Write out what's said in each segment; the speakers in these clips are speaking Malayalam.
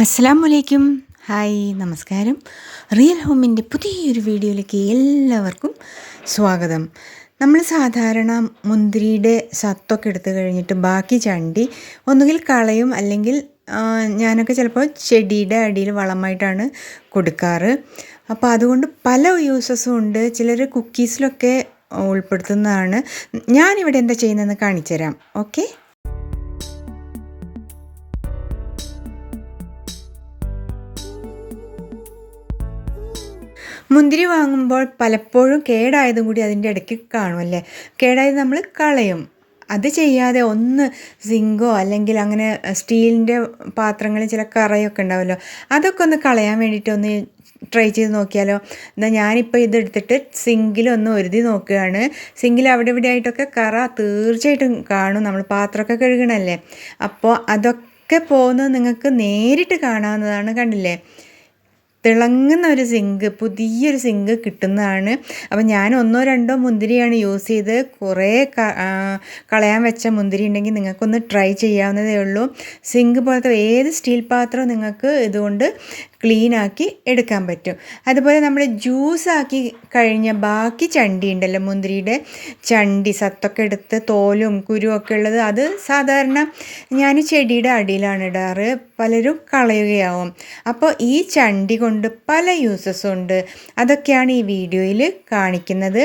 അസ്സലാമു അലൈക്കും. ഹായ്, നമസ്കാരം. റിയൽ ഹോമിൻ്റെ പുതിയൊരു വീഡിയോയിലേക്ക് എല്ലാവർക്കും സ്വാഗതം. നമ്മൾ സാധാരണ മുന്തിരിയുടെ സത്തൊക്കെ എടുത്തു കഴിഞ്ഞിട്ട് ബാക്കി ചണ്ടി ഒന്നുകിൽ കളയും, അല്ലെങ്കിൽ ഞാനൊക്കെ ചിലപ്പോൾ ചെടിയുടെ അടിയിൽ വളമായിട്ടാണ് കൊടുക്കാറ്. അപ്പോൾ അതുകൊണ്ട് പല യൂസസും ഉണ്ട്. ചിലർ കുക്കീസിലൊക്കെ ഉൾപ്പെടുത്തുന്നതാണ്. ഞാനിവിടെ എന്താ ചെയ്യുന്നതെന്ന് കാണിച്ചു തരാം. ഓക്കെ. മുന്തിരി വാങ്ങുമ്പോൾ പലപ്പോഴും കേടായതും കൂടി അതിൻ്റെ ഇടയ്ക്ക് കാണുമല്ലേ. കേടായത് നമ്മൾ കളയും. അത് ചെയ്യാതെ ഒന്ന് സിങ്കോ അല്ലെങ്കിൽ അങ്ങനെ സ്റ്റീലിൻ്റെ പാത്രങ്ങളിൽ ചില കറയൊക്കെ ഉണ്ടാവുമല്ലോ, അതൊക്കെ ഒന്ന് കളയാൻ വേണ്ടിയിട്ട് ഒന്ന് ട്രൈ ചെയ്ത് നോക്കിയാലോ. എന്നാൽ ഞാനിപ്പോൾ ഇതെടുത്തിട്ട് സിങ്കിലൊന്ന് ഒരുതി നോക്കുകയാണ്. സിങ്കിൽ അവിടെ ഇവിടെ ആയിട്ടൊക്കെ കറ തീർച്ചയായിട്ടും കാണും. നമ്മൾ പാത്രമൊക്കെ കഴുകണമല്ലേ, അപ്പോൾ അതൊക്കെ പോകുന്നത് നിങ്ങൾക്ക് നേരിട്ട് കാണാവുന്നതാണ്. കണ്ടില്ലേ, തിളങ്ങുന്ന ഒരു സിങ്ക്, പുതിയൊരു സിങ്ക് കിട്ടുന്നതാണ്. അപ്പോൾ ഞാൻ ഒന്നോ രണ്ടോ മുന്തിരിയാണ് യൂസ് ചെയ്ത്. കുറേ കളയാൻ വെച്ച മുന്തിരി ഉണ്ടെങ്കിൽ നിങ്ങൾക്കൊന്ന് ട്രൈ ചെയ്യാവുന്നതേ ഉള്ളൂ. സിങ്ക് പോലത്തെ ഏത് സ്റ്റീൽ പാത്രവും നിങ്ങൾക്ക് ഇതുകൊണ്ട് ക്ലീനാക്കി എടുക്കാൻ പറ്റും. അതുപോലെ നമ്മൾ ജ്യൂസാക്കി കഴിഞ്ഞ ബാക്കി ചണ്ടി ഉണ്ടല്ലോ, മുന്തിരിയുടെ ചണ്ടി സത്തൊക്കെ എടുത്ത് തോലും കുരുവൊക്കെ ഉള്ളത്, അത് സാധാരണ ഞാൻ ചെടിയുടെ അടിയിലാണ് ഇടാറ്. പലരും കളയുകയാവും. അപ്പോൾ ഈ ചണ്ടി കൊണ്ട് പല യൂസസും ഉണ്ട്. അതൊക്കെയാണ് ഈ വീഡിയോയിൽ കാണിക്കുന്നത്.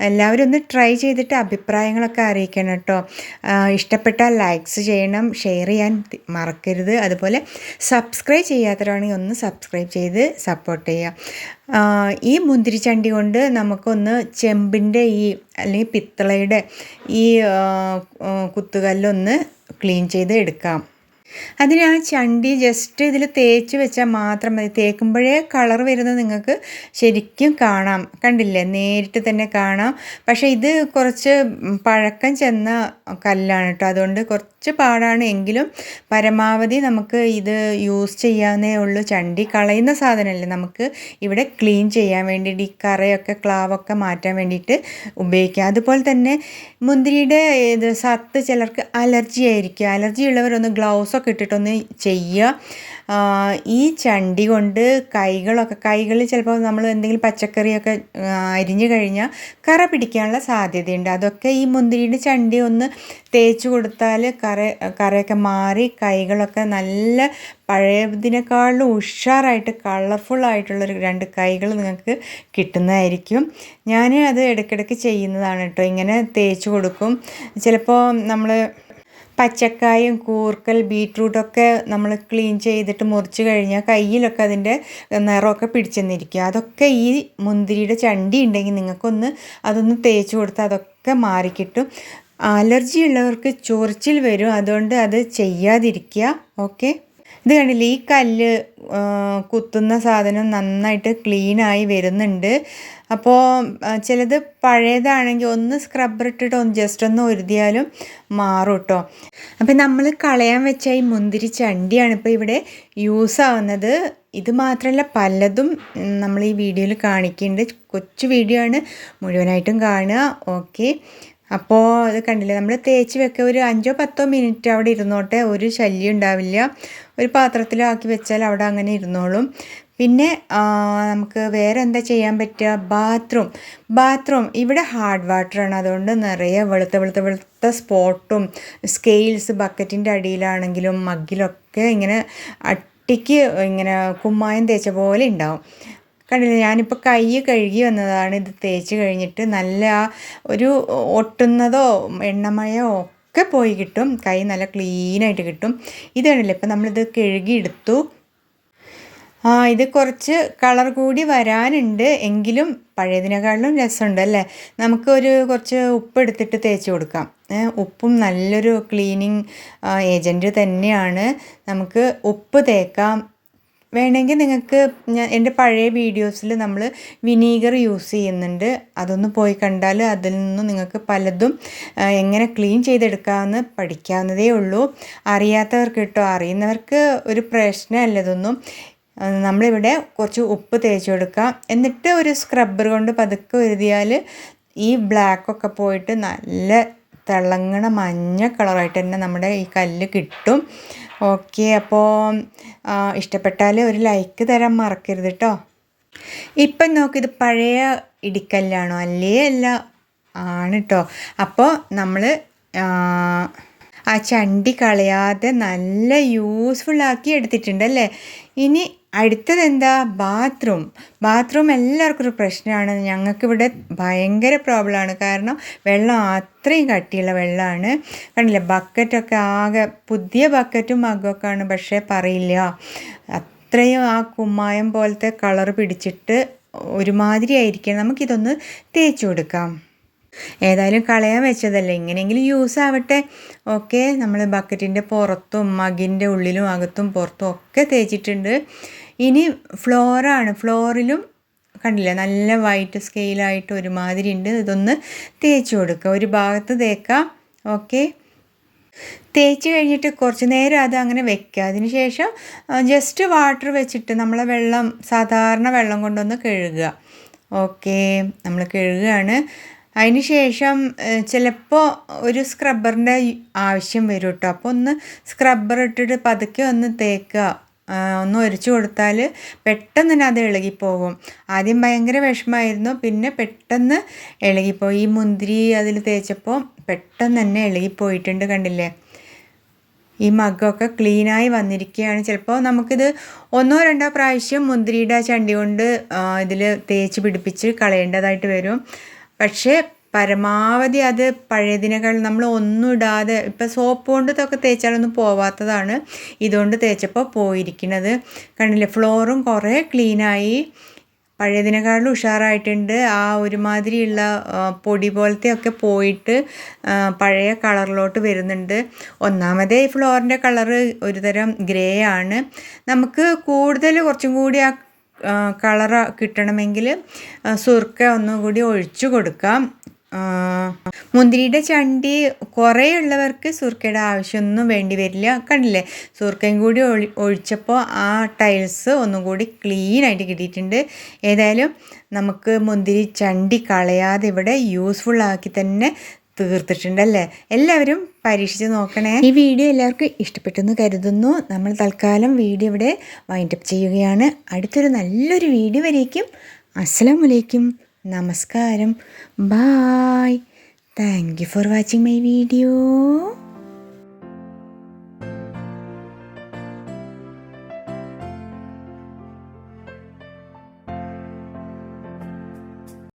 എല്ലാവരും ഒന്ന് ട്രൈ ചെയ്തിട്ട് അഭിപ്രായങ്ങളൊക്കെ അറിയിക്കണം കേട്ടോ. ഇഷ്ടപ്പെട്ടാൽ ലൈക്സ് ചെയ്യണം, ഷെയർ ചെയ്യാൻ മറക്കരുത്. അതുപോലെ സബ്സ്ക്രൈബ് ചെയ്യാത്തവരാണെങ്കിൽ ഒന്ന് സബ്സ്ക്രൈബ് ചെയ്ത് സപ്പോർട്ട് ചെയ്യുക. ഈ മുന്തിരിച്ചണ്ടി കൊണ്ട് നമുക്കൊന്ന് ചെമ്പിൻ്റെ അല്ലെങ്കിൽ പിത്തളയുടെ ഈ കുത്തുകല്ലൊന്ന് ക്ലീൻ ചെയ്ത് എടുക്കാം. അതിന് ആ ചണ്ടി ജസ്റ്റ് ഇതിൽ തേച്ച് വെച്ചാൽ മാത്രം മതി. തേക്കുമ്പോഴേ കളർ വരുന്നത് നിങ്ങൾക്ക് ശരിക്കും കാണാം. കണ്ടില്ലേ, നേരിട്ട് തന്നെ കാണാം. പക്ഷേ ഇത് കുറച്ച് പഴക്കം ചെന്ന കല്ലാണ് കേട്ടോ, അതുകൊണ്ട് കുറച്ച് പാടാണ്. എങ്കിലും പരമാവധി നമുക്ക് ഇത് യൂസ് ചെയ്യാവുന്നേ ഉള്ളൂ. ചണ്ടി കളയുന്ന സാധനമല്ലേ, നമുക്ക് ഇവിടെ ക്ലീൻ ചെയ്യാൻ വേണ്ടിയിട്ട് ഈ കറയൊക്കെ ക്ലാവൊക്കെ മാറ്റാൻ വേണ്ടിയിട്ട് ഉപയോഗിക്കാം. അതുപോലെ തന്നെ മുന്തിരിയുടെ സത്ത് ചിലർക്ക് അലർജി ആയിരിക്കും. അലർജി ഉള്ളവരൊന്ന് ഗ്ലൗസൊക്കെ ഇട്ടിട്ടൊന്ന് ചെയ്യുക. ഈ ചണ്ടി കൊണ്ട് കൈകളിൽ ചിലപ്പോൾ നമ്മൾ എന്തെങ്കിലും പച്ചക്കറിയൊക്കെ അരിഞ്ഞു കഴിഞ്ഞാൽ കറ പിടിക്കാനുള്ള സാധ്യതയുണ്ട്. അതൊക്കെ ഈ മുന്തിരിയുടെ ചണ്ടി ഒന്ന് തേച്ച് കൊടുത്താൽ കറയൊക്കെ മാറി കൈകളൊക്കെ നല്ല പഴയതിനേക്കാളും ഉഷാറായിട്ട് കളർഫുള്ളായിട്ടുള്ളൊരു 2 കൈകൾ നിങ്ങൾക്ക് കിട്ടുന്നതായിരിക്കും. ഞാൻ അത് ഇടയ്ക്കിടയ്ക്ക് ചെയ്യുന്നതാണ് കേട്ടോ. ഇങ്ങനെ തേച്ച് കൊടുക്കും. ചിലപ്പോൾ നമ്മൾ പച്ചക്കായും കൂർക്കൽ ബീറ്റ്റൂട്ടൊക്കെ നമ്മൾ ക്ലീൻ ചെയ്തിട്ട് മുറിച്ച് കഴിഞ്ഞാൽ കയ്യിലൊക്കെ അതിൻ്റെ നിറമൊക്കെ പിടിച്ചെന്നിരിക്കും. അതൊക്കെ ഈ മുന്തിരിയുടെ ചണ്ടി ഉണ്ടെങ്കിൽ നിങ്ങൾക്കൊന്ന് അതൊന്ന് തേച്ച് കൊടുത്താൽ അതൊക്കെ മാറിക്കിട്ടും. അലർജി ഉള്ളവർക്ക് ചൊറിച്ചിൽ വരും, അതുകൊണ്ട് അത് ചെയ്യാതിരിക്കുക. ഓക്കെ. ഇത് കണ്ടില്ലേ, ഈ കല്ല് കുത്തുന്ന സാധനം നന്നായിട്ട് ക്ലീനായി വരുന്നുണ്ട്. അപ്പോൾ ചിലത് പഴയതാണെങ്കിൽ ഒന്ന് സ്ക്രബ്ബർ ഇട്ടിട്ട് ജസ്റ്റ് ഒന്ന് ഒരുതിയാലും മാറും കേട്ടോ. അപ്പം നമ്മൾ കളയാൻ വെച്ച ഈ മുന്തിരി ചണ്ടിയാണ് ഇപ്പോൾ ഇവിടെ യൂസ് ആവുന്നത്. ഇത് മാത്രമല്ല, പലതും നമ്മൾ ഈ വീഡിയോയിൽ കാണിക്കുന്നുണ്ട്. കൊച്ചു വീഡിയോ ആണ്, മുഴുവനായിട്ടും കാണുക. ഓക്കെ. അപ്പോൾ അത് കണ്ടില്ലേ, നമ്മൾ തേച്ച് വെക്കുക. ഒരു 5-10 മിനിറ്റ് അവിടെ ഇരുന്നോട്ടെ, ഒരു ശല്യം ഉണ്ടാവില്ല. ഒരു പാത്രത്തിലാക്കി വെച്ചാൽ അവിടെ അങ്ങനെ ഇരുന്നോളും. പിന്നെ നമുക്ക് വേറെ എന്താ ചെയ്യാൻ പറ്റുക? ബാത്റൂം ഇവിടെ ഹാർഡ് വാട്ടറാണ്, അതുകൊണ്ട് നിറയെ വെളുത്ത സ്പോട്ടും സ്കെയിൽസ് ബക്കറ്റിൻ്റെ അടിയിലാണെങ്കിലും മഗ്ഗിലൊക്കെ ഇങ്ങനെ അട്ടിക്ക് ഇങ്ങനെ കുമ്മായം തേച്ച പോലെ ഉണ്ടാവും. കണ്ടില്ല, ഞാനിപ്പോൾ കൈ കഴുകി വന്നതാണ്. ഇത് തേച്ച് കഴിഞ്ഞിട്ട് നല്ല ഒരു ഒട്ടുന്നതോ എണ്ണമയോ ഒക്കെ പോയി കിട്ടും. കൈ നല്ല ക്ലീനായിട്ട് കിട്ടും. ഇത് കണ്ടില്ലേ, ഇപ്പം നമ്മളിത് കഴുകിയെടുത്തു. ഇത് കുറച്ച് കളർ കൂടി വരാനുണ്ട്, എങ്കിലും പഴയതിനേക്കാളും രസമുണ്ട് അല്ലേ. നമുക്ക് കുറച്ച് ഉപ്പ് എടുത്തിട്ട് തേച്ച് കൊടുക്കാം. ഉപ്പും നല്ലൊരു ക്ലീനിങ് ഏജൻറ്റ് തന്നെയാണ്. നമുക്ക് ഉപ്പ് തേക്കാം. വേണമെങ്കിൽ നിങ്ങൾക്ക് എൻ്റെ പഴയ വീഡിയോസിൽ നമ്മൾ വിനീഗർ യൂസ് ചെയ്യുന്നുണ്ട്. അതൊന്ന് പോയി കണ്ടാൽ അതിൽ നിന്നും നിങ്ങൾക്ക് പലതും എങ്ങനെ ക്ലീൻ ചെയ്തെടുക്കാമെന്ന് പഠിക്കാവുന്നതേ ഉള്ളൂ. അറിയാത്തവർക്ക് കേട്ടോ, അറിയുന്നവർക്ക് ഒരു പ്രശ്നമല്ല ഇതൊന്നും. നമ്മളിവിടെ കുറച്ച് ഉപ്പ് തേച്ച് കൊടുക്കാം. എന്നിട്ട് ഒരു സ്ക്രബ്ബർ കൊണ്ട് പതുക്കെ എഴുതിയാൽ ഈ ബ്ലാക്കൊക്കെ പോയിട്ട് നല്ല തിളങ്ങണ മഞ്ഞ കളറായിട്ട് തന്നെ നമ്മുടെ ഈ കല്ല് കിട്ടും. ഓക്കെ, അപ്പോൾ ഇഷ്ടപ്പെട്ടാൽ ഒരു ലൈക്ക് തരാൻ മറക്കരുത് കേട്ടോ. ഇപ്പം നോക്കിയത് പഴയ ഇടിക്കല്ലാണോ? അല്ലേ അല്ല, ആണ് കേട്ടോ. അപ്പോൾ നമ്മൾ ആ ചണ്ടി കളയാതെ നല്ല യൂസ്ഫുള്ളാക്കി എടുത്തിട്ടുണ്ടല്ലേ. ഇനി അടുത്തത് എന്താ? ബാത്റൂം എല്ലാവർക്കും ഒരു പ്രശ്നമാണ്. ഞങ്ങൾക്കിവിടെ ഭയങ്കര പ്രോബ്ലമാണ്. കാരണം വെള്ളം അത്രയും കട്ടിയുള്ള വെള്ളമാണ്. കണ്ടില്ലേ, ബക്കറ്റൊക്കെ ആകെ പുതിയ ബക്കറ്റും മഗ്ഗൊക്കെയാണ്, പക്ഷേ പറയില്ല, അത്രയും ആ കുമ്മായം പോലത്തെ കളർ പിടിച്ചിട്ട് ഒരുമാതിരി ആയിരിക്കണം. നമുക്കിതൊന്ന് തേച്ച് കൊടുക്കാം. ഏതായാലും കളയാൻ വെച്ചതല്ലേ, എങ്ങനെയെങ്കിലും യൂസ് ആവട്ടെ. ഓക്കെ, നമ്മൾ ബക്കറ്റിൻ്റെ പുറത്തും മഗിൻ്റെ ഉള്ളിലും അകത്തും പുറത്തും ഒക്കെ തേച്ചിട്ടുണ്ട്. ഇനി ഫ്ലോറാണ്. ഫ്ലോറിലും കണ്ടില്ലേ, നല്ല വൈറ്റ് സ്കെയിലായിട്ട് ഒരുമാതിരി ഉണ്ട്. ഇതൊന്ന് തേച്ച് കൊടുക്കുക, ഒരു ഭാഗത്ത് തേക്കാം. ഓക്കെ, തേച്ച് കഴിഞ്ഞിട്ട് കുറച്ച് നേരം അത് അങ്ങനെ വെക്കുക. അതിന് ശേഷം ജസ്റ്റ് വാട്ടർ വെച്ചിട്ട് നമ്മളെ വെള്ളം, സാധാരണ വെള്ളം കൊണ്ടൊന്ന് കഴുകുക. ഓക്കെ, നമ്മൾ കഴുകുകയാണ്. അതിന് ശേഷം ചിലപ്പോൾ ഒരു സ്ക്രബ്ബറിൻ്റെ ആവശ്യം വരും കേട്ടോ. അപ്പോൾ ഒന്ന് സ്ക്രബ്ബർ ഇട്ടിട്ട് പതുക്കെ ഒന്ന് തേക്കുക, ഒന്ന് ഒരച്ചു കൊടുത്താൽ പെട്ടെന്ന് തന്നെ അത് ഇളകിപ്പോകും. ആദ്യം ഭയങ്കര വിഷമമായിരുന്നു, പിന്നെ പെട്ടെന്ന് ഇളകിപ്പോയി. ഈ മുന്തിരി അതിൽ തേച്ചപ്പോൾ പെട്ടെന്ന് തന്നെ ഇളകിപ്പോയിട്ടുണ്ട്. കണ്ടില്ലേ, ഈ മഗ്ഗൊക്കെ ക്ലീനായി വന്നിരിക്കുകയാണ്. ചിലപ്പോൾ നമുക്കിത് 1-2 പ്രാവശ്യം മുന്തിരിയുടെ ചണ്ടി കൊണ്ട് ഇതിൽ തേച്ച് പിടിപ്പിച്ച് കളയേണ്ടതായിട്ട് വരും. പക്ഷേ പരമാവധി അത് പഴയതിനേക്കാൾ നമ്മൾ ഒന്നും ഇടാതെ, ഇപ്പം സോപ്പ് കൊണ്ട് ഇതൊക്കെ തേച്ചാലൊന്നും പോവാത്തതാണ്, ഇതുകൊണ്ട് തേച്ചപ്പോൾ പോയിരിക്കുന്നത്. കണ്ടില്ലേ, ഫ്ലോറും കുറേ ക്ലീനായി, പഴയതിനേക്കാളും ഉഷാറായിട്ടുണ്ട്. ആ ഒരുമാതിരിയുള്ള പൊടി പോലത്തെ ഒക്കെ പോയിട്ട് പഴയ കളറിലോട്ട് വരുന്നുണ്ട്. ഒന്നാമതേ ഈ ഫ്ലോറിൻ്റെ കളറ് ഒരുതരം ഗ്രേ ആണ്. നമുക്ക് കൂടുതൽ കുറച്ചും കൂടി ആ കളറ് കിട്ടണമെങ്കിൽ സുർക്ക ഒന്നുകൂടി ഒഴിച്ചു കൊടുക്കാം. മുന്തിരിയുടെ ചണ്ടി കുറേ ഉള്ളവർക്ക് സുർക്കയുടെ ആവശ്യമൊന്നും വേണ്ടി വരില്ല. കണ്ടില്ലേ, സുർക്കയും കൂടി ഒഴിച്ചപ്പോൾ ആ ടൈൽസ് ഒന്നും കൂടി ക്ലീനായിട്ട് കിട്ടിയിട്ടുണ്ട്. ഏതായാലും നമുക്ക് മുന്തിരി ചണ്ടി കളയാതെ ഇവിടെ യൂസ്ഫുള്ളാക്കി തന്നെ തീർത്തിട്ടുണ്ടല്ലേ. എല്ലാവരും പരീക്ഷിച്ച് നോക്കണേ. ഈ വീഡിയോ എല്ലാവർക്കും ഇഷ്ടപ്പെട്ടെന്ന് കരുതുന്നു. നമ്മൾ തൽക്കാലം വീഡിയോ ഇവിടെ വൈൻഡപ്പ് ചെയ്യുകയാണ്. അടുത്തൊരു നല്ലൊരു വീഡിയോ വരേക്കും. അസ്സലാമു അലൈക്കും, നമസ്കാരം, bye. Thank you for watching my video.